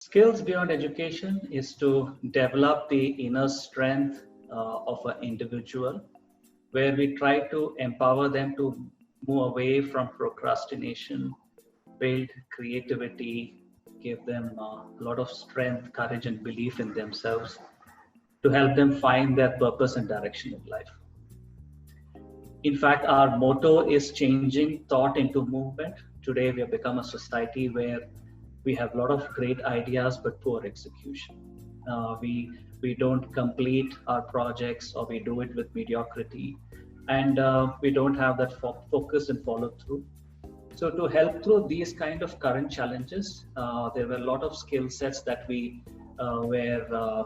Skills beyond education is to develop the inner strength of an individual, where we try to empower them to move away from procrastination, build creativity, give them a lot of strength, courage, and belief in themselves to help them find their purpose and direction in life. In fact, our motto is changing thought into movement. Today, we have become a society where we have a lot of great ideas but poor execution. We don't complete our projects, or we do it with mediocrity, and we don't have that focus and follow through. So to help through these kind of current challenges, there were a lot of skill sets that we were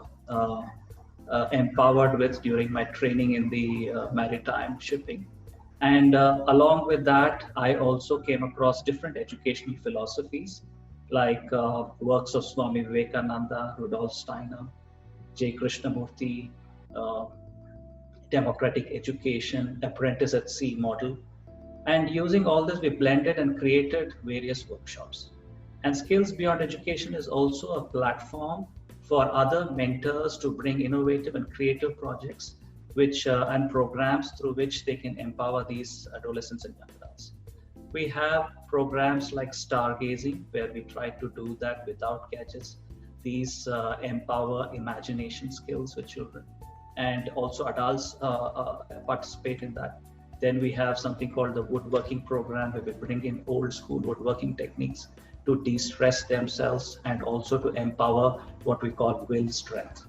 empowered with during my training in the maritime shipping. And along with that, I also came across different educational philosophies like works of Swami Vivekananda, Rudolf Steiner, J. Krishnamurti, democratic education, apprentice at sea model. And using all this, we blended and created various workshops. And Skills Beyond Education is also a platform for other mentors to bring innovative and creative projects and programs through which they can empower these adolescents and young adults. We have programs like Stargazing, where we try to do that without gadgets. These empower imagination skills with children, and also adults participate in that. Then we have something called the woodworking program, where we bring in old school woodworking techniques to de-stress themselves and also to empower what we call will strength.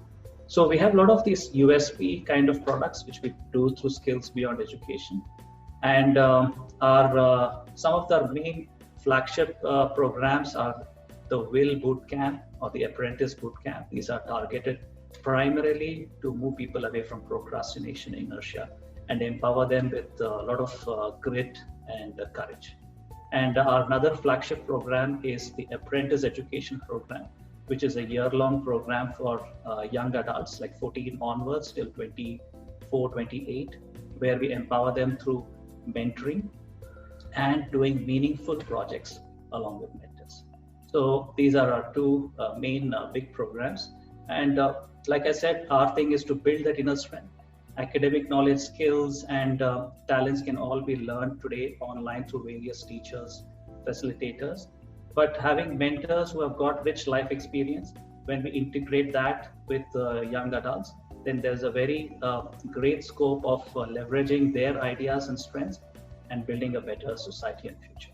So we have a lot of these USP kind of products which we do through Skills Beyond Education. And some of the main flagship programs are the Will Bootcamp or the Apprentice Bootcamp. These are targeted primarily to move people away from procrastination, inertia, and empower them with a lot of grit and courage. And another flagship program is the Apprentice Education Program, which is a year-long program for young adults like 14 onwards till 24, 28, where we empower them through mentoring and doing meaningful projects along with mentors. So these are our two main big programs. And like I said, our thing is to build that inner strength. Academic knowledge, skills, and talents can all be learned today online through various teachers, facilitators. But having mentors who have got rich life experience, when we integrate that with young adults, then there's a very great scope of leveraging their ideas and strengths and building a better society and future.